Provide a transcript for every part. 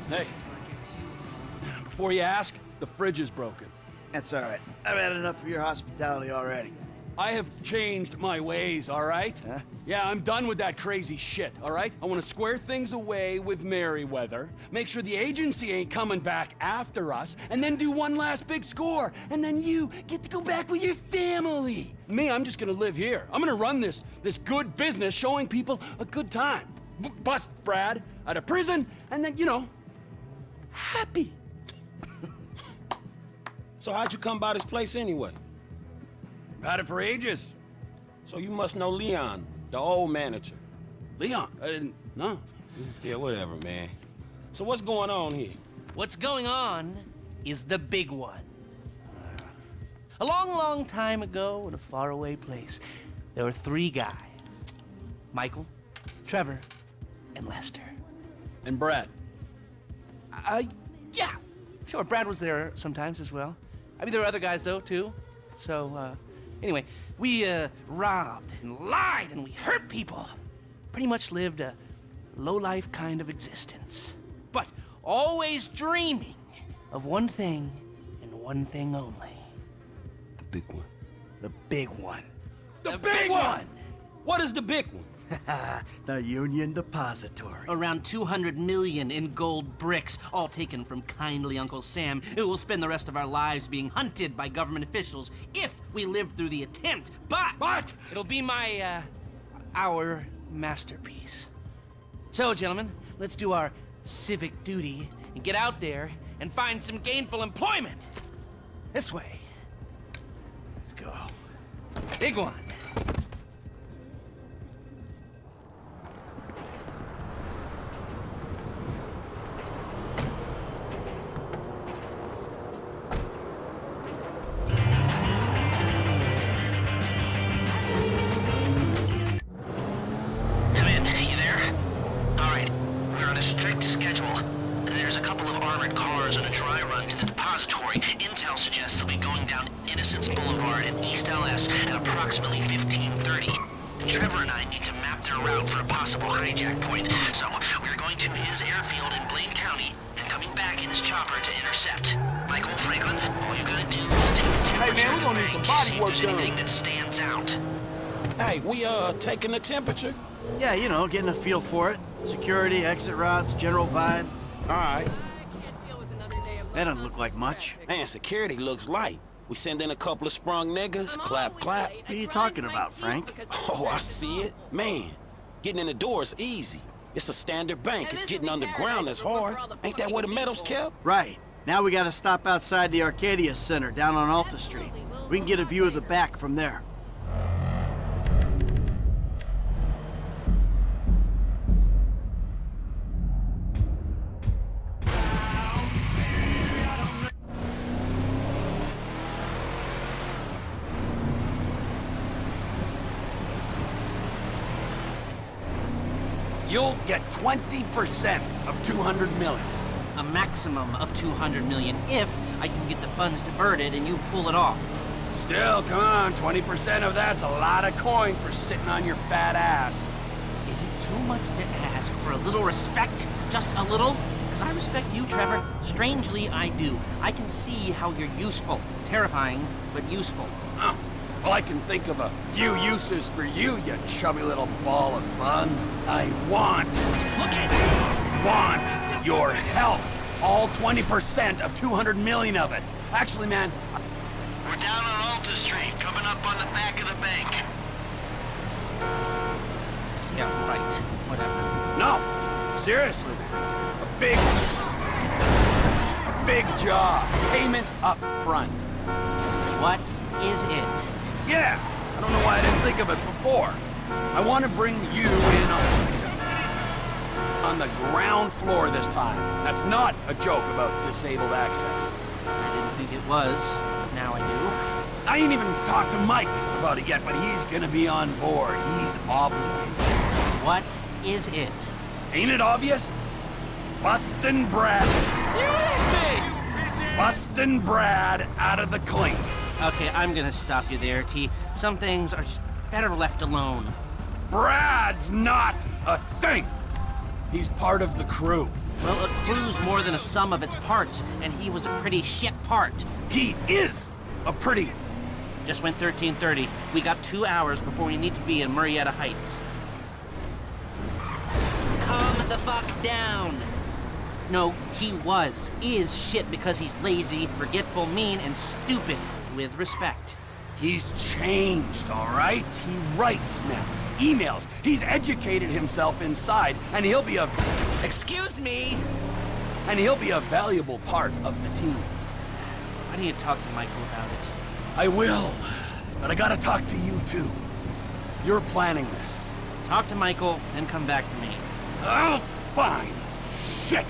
Hey, before you ask, the fridge is broken. That's all right. I've had enough of your hospitality already. I have changed my ways, all right? Huh? Yeah, I'm done with that crazy shit, all right? I want to square things away with Merryweather, make sure the agency ain't coming back after us, and then do one last big score, and then you get to go back with your family. Me, I'm just gonna live here. I'm gonna run this good business showing people a good time. Bust Brad out of prison, and then, you know, happy. So how'd you come by this place anyway? Had it for ages. So you must know Leon, the old manager. Leon, I didn't know. Yeah, whatever, man. So what's going on here? What's going on is the big one. A long, long time ago in a faraway place, there were 3 guys. Michael, Trevor, and Lester. And Brad. Yeah. Sure, Brad was there sometimes as well. I mean, there were other guys, though, too. So, anyway, we, robbed and lied and we hurt people. Pretty much lived a low-life kind of existence. But always dreaming of one thing and one thing only. The big one. The big one. The big one! What is the big one? The Union Depository. Around 200 million in gold bricks, all taken from kindly Uncle Sam, who will spend the rest of our lives being hunted by government officials if we live through the attempt. But it'll be our masterpiece. So, gentlemen, let's do our civic duty and get out there and find some gainful employment. This way. Let's go. Big one. Approximately 15:30. Trevor and I need to map their route for a possible hijack point, so we're going to his airfield in Blaine County and coming back in his chopper to intercept. Michael, Franklin, all you gotta do is take the temperature. Hey man, we're gonna need some body work done. Anything that stands out. Hey, we taking the temperature? Yeah, you know, getting a feel for it. Security, exit routes, general vibe. All right. That doesn't look like much. Man, security looks light. We send in a couple of sprung niggas, clap, clap. What are you talking about, Frank? Oh, I see it. Man, getting in the door is easy. It's a standard bank. It's getting underground that's hard. Ain't that where the metal's kept? Right. Now we gotta stop outside the Arcadia Center down on Alta Street. We can get a view of the back from there. You'll get 20% of 200 million. A maximum of 200 million if I can get the funds diverted and you pull it off. Still, come on, 20% of that's a lot of coin for sitting on your fat ass. Is it too much to ask for a little respect? Just a little? Because I respect you, Trevor. Strangely, I do. I can see how you're useful. Terrifying, but useful. Oh, well, I can think of a few uses for you, you chubby little ball of fun. I want your help. All 20% of 200 million of it. Actually, man, We're down on Alta Street, coming up on the back of the bank. Yeah, right. Whatever. no, seriously, man. A big job. Payment up front. What is it? Yeah, I don't know why I didn't think of it before. I want to bring you in on the ground floor this time. That's not a joke about disabled access. I didn't think it was, but now I do. I ain't even talked to Mike about it yet, but he's gonna be on board. He's obligated. What is it? Ain't it obvious? Bustin' Brad. Bustin' Brad out of the clink. Okay, I'm gonna stop you there, T. Some things are just better left alone. Brad's not a thing. He's part of the crew. Well, a clue's more than a sum of its parts, and he was a pretty shit part. He is a pretty... Just went 13:30. We got 2 hours before we need to be in Murrieta Heights. Calm the fuck down. No, he is shit because he's lazy, forgetful, mean, and stupid. With respect. He's changed, all right? He writes now. Emails. He's educated himself inside, and he'll be a... Excuse me? And he'll be a valuable part of the team. Why don't you talk to Michael about it? I will, but I gotta talk to you too. You're planning this. Talk to Michael, and come back to me. Oh, fine. Shit!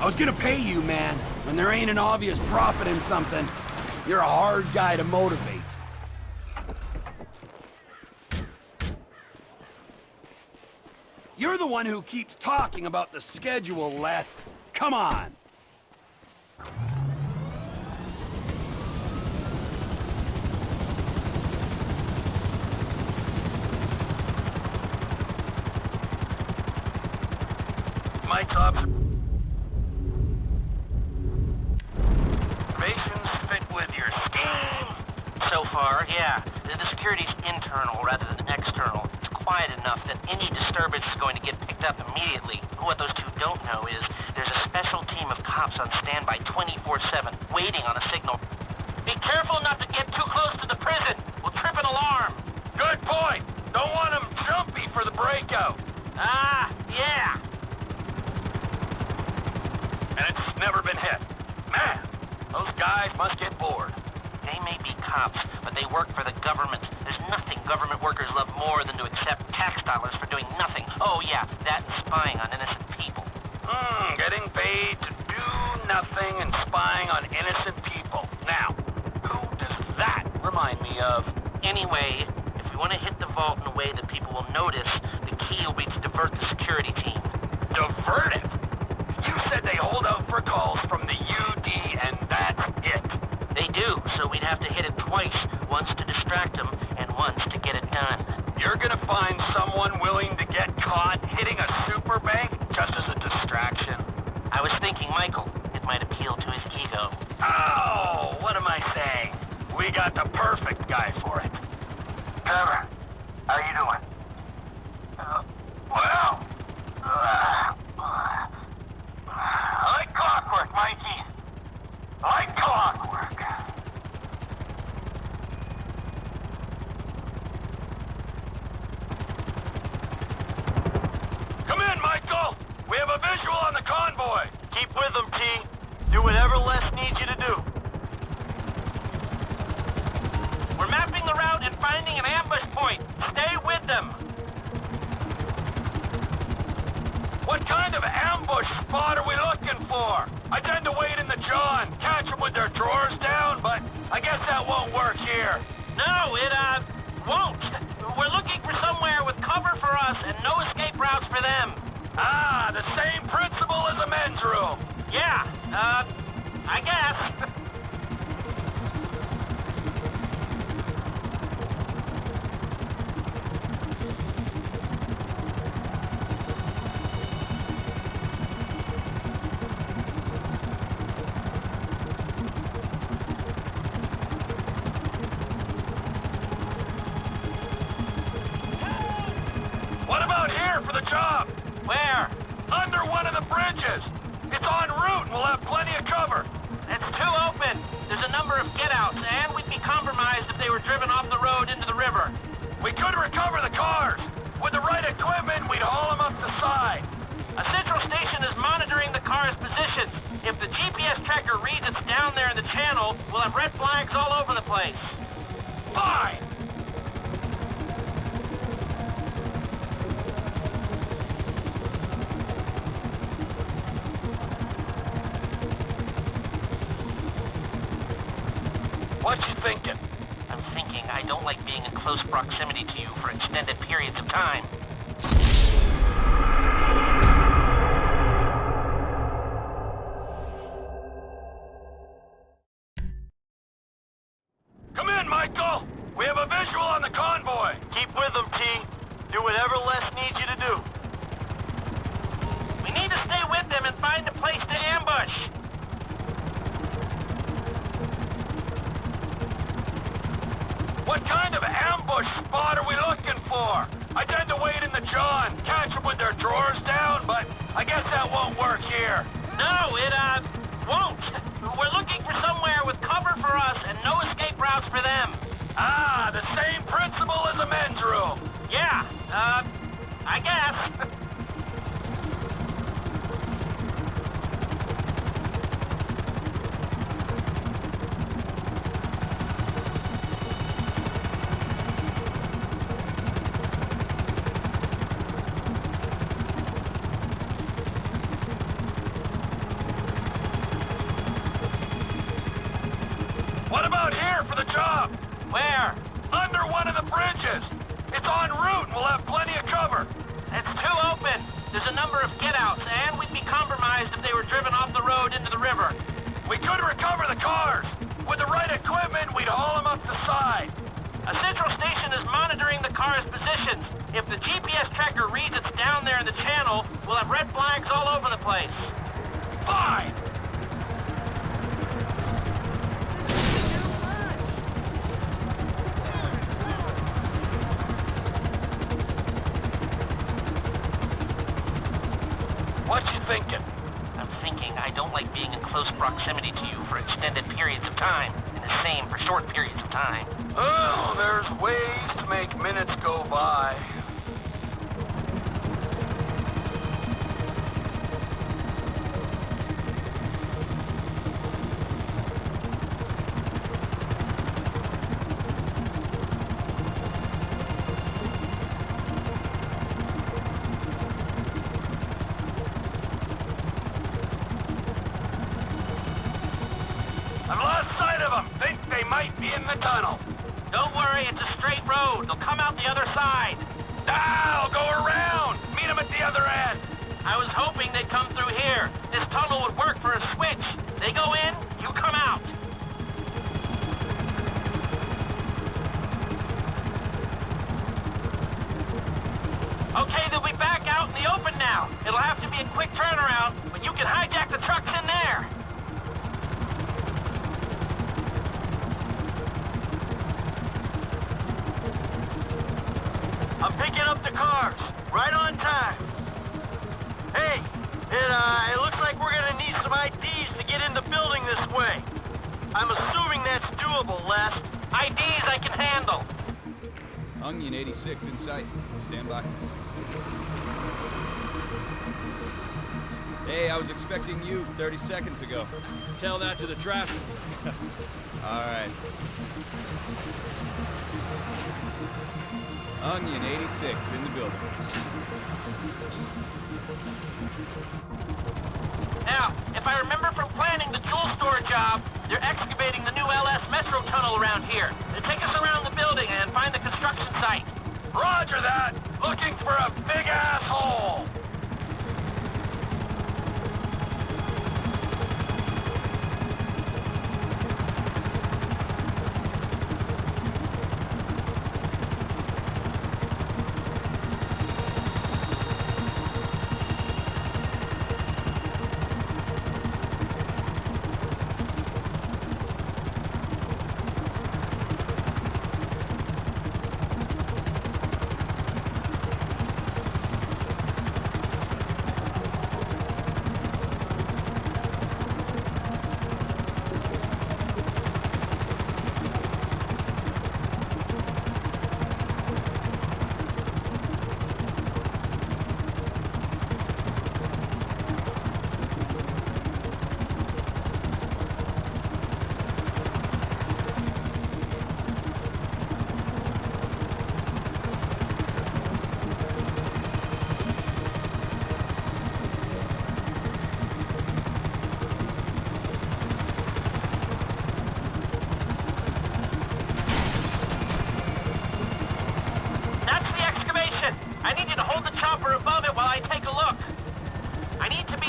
I was gonna pay you, man. When there ain't an obvious profit in something, you're a hard guy to motivate. You're the one who keeps talking about the schedule, Lest. Come on! My top observations fit with your scheme. So far, yeah. The security's internal rather than external. It's quiet enough that any disturbance is going to get picked up immediately. What those two don't know is there's a special team of cops on standby 24/7, waiting on a signal. Be careful not to get too close to the prison. We'll trip an alarm. Good point. Don't want them jumpy for the breakout. Ah, yeah. And it's never been hit. Man, those guys must get bored. They may be cops, but they work for the government. There's nothing government workers love more than to accept tax dollars for doing nothing. Oh yeah, that and spying on innocent people. Getting paid to do nothing and spying on innocent people. Now, who does that remind me of? Anyway, if we want to hit the vault in a way that people will notice, the key will be to divert the security team. Divert it? You said they hold out for calls from the UD and that's it. They do, so we'd have to hit it twice. Once to distract them, and once to get it done. You're gonna find someone willing to get caught hitting a super bank just as a distraction? I was thinking Michael. It might appeal to his ego. Oh, what am I saying? We got the perfect guy for it. Trevor, how you doing? Like clockwork, Mikey. Like clockwork. Come in, Michael! We have a visual on the convoy! Keep with them, T. Do whatever Les needs you to do. We're mapping the route and finding an ambush point. Stay with them. What kind of ambush spot are we looking for? I tend to wait in the John, catch them with their drawers down, but I guess that won't work here. No, it, won't. We're looking for somewhere with cover for us and no escape routes for them. Ah, the same principle as a men's room. Yeah, I guess. What about here for the job? Where? Under one of the bridges. It's en route and we'll have plenty of cover. It's too open. There's a number of get-outs, and we'd be compromised if they were driven off the road into the river. We could recover the cars. With the right equipment, we'd haul them up the side. A central station is monitoring the car's position. If the GPS tracker reads it's down there in the channel, we'll have red flags all over the place. Fine. What you thinking? I'm thinking I don't like being in close proximity to you for extended periods of time. Come in, Michael! We have a visual on the convoy! Keep with them, T. Do whatever Les needs you to do. We need to stay with them and find a place to ambush. What kind of ambush spot are we looking for? I tend to wait in the John, catch them with their drawers down, but I guess that won't work here. No, it, won't. We're looking for somewhere with cover for us and no escape routes for them. Ah, the same principle as a men's room. Yeah, I guess. What about here for the job? Where? Under one of the bridges. It's en route and we'll have plenty of cover. It's too open. There's a number of get-outs, and we'd be compromised if they were driven off the road into the river. We could recover the cars. With the right equipment, we'd haul them up the side. A central station is monitoring the car's positions. If the GPS tracker reads it's down there in the channel, we'll have red flags all over the place. Fine. What you thinking? I'm thinking I don't like being in close proximity to you for extended periods of time, and the same for short periods of time. Oh, there's ways to make minutes go by. I've lost sight of them. Think they might be in the tunnel. Don't worry, it's a straight road. They'll come out the other side. I'll go around. Meet them at the other end. I was hoping they'd come through here. This tunnel would work for a switch. They go in, you come out. Okay, they'll be back out in the open now. It'll have to be a quick turnaround, but you can hijack the trucks in there. I'm picking up the cars. Right on time. Hey, it looks like we're gonna need some IDs to get in the building this way. I'm assuming that's doable, Les. IDs I can handle. Union 86 in sight. Stand by. Hey, I was expecting you 30 seconds ago. Tell that to the traffic. All right. Union 86 in the building. Now, if I remember from planning the jewel store job, they're excavating the new LS Metro tunnel around here. They take us around the building and find the construction site. Roger that. Looking for a big asshole.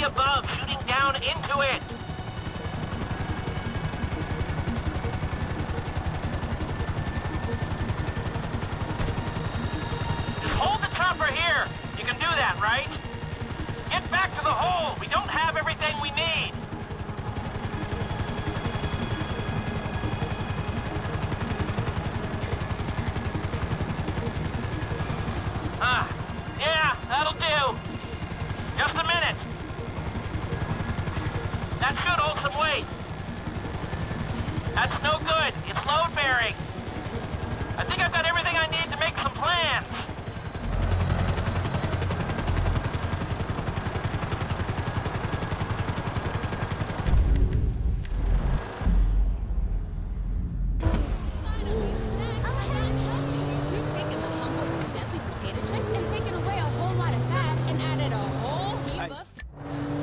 above, shooting down into it. Just hold the chopper here. You can do that, right? Get back to the hole! We don't have everything we need! Yeah, that'll do. Just a minute. That should hold some weight. That's no good. It's load-bearing. I think I've got everything I need to make some plans.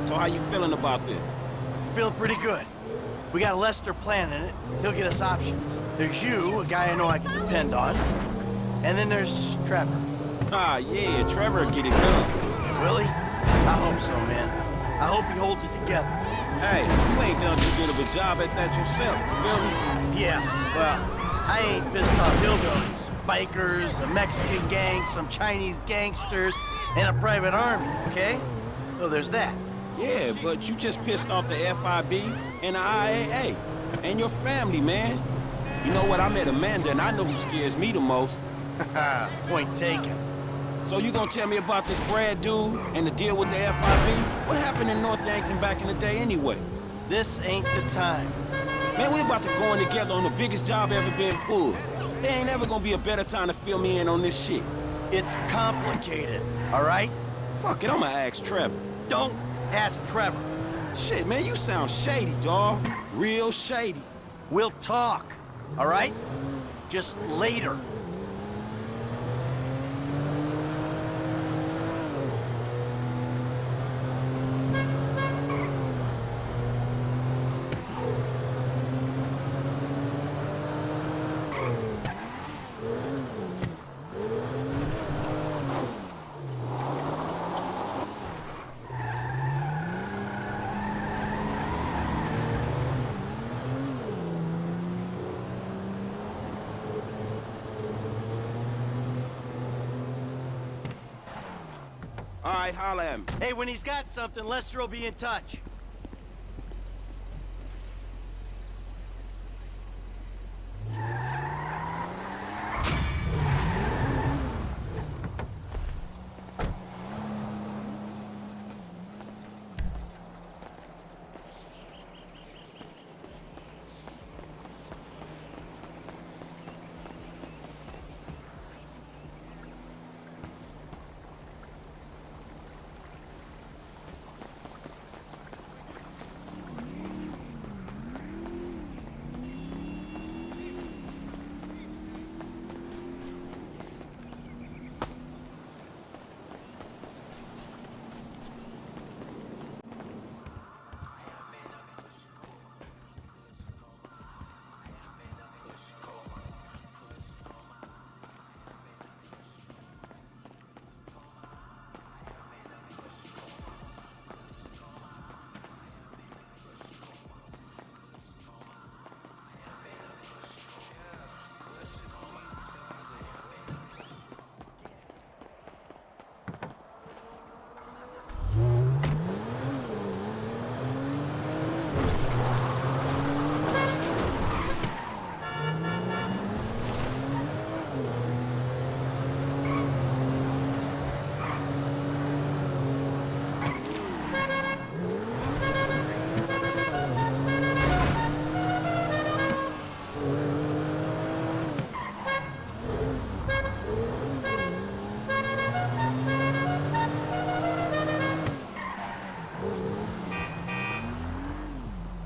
So how you feeling about this? Feeling pretty good. We got Lester planning it. He'll get us options. There's you, a guy I know I can depend on. And then there's Trevor. Ah, yeah, Trevor will get it done. Will he? I hope so, man. I hope he holds it together. Hey, you ain't done too good of a job at that yourself, you feel me? Yeah, well, I ain't pissed off hillbillies. Bikers, a Mexican gang, some Chinese gangsters, and a private army, okay? So there's that. Yeah, but you just pissed off the FIB and the IAA. And your family, man. You know what, I met Amanda and I know who scares me the most. Haha, point taken. So you gonna tell me about this Brad dude and the deal with the FIB? What happened in North Yankton back in the day anyway? This ain't the time. Man, we about to go in together on the biggest job ever been pulled. There ain't ever gonna be a better time to fill me in on this shit. It's complicated, all right? Fuck it, I'ma ask Trevor. Don't ask Trevor. Shit, man, you sound shady, dawg. Real shady. We'll talk, all right? Just later. All right, holla at me. Hey, when he's got something, Lester will be in touch.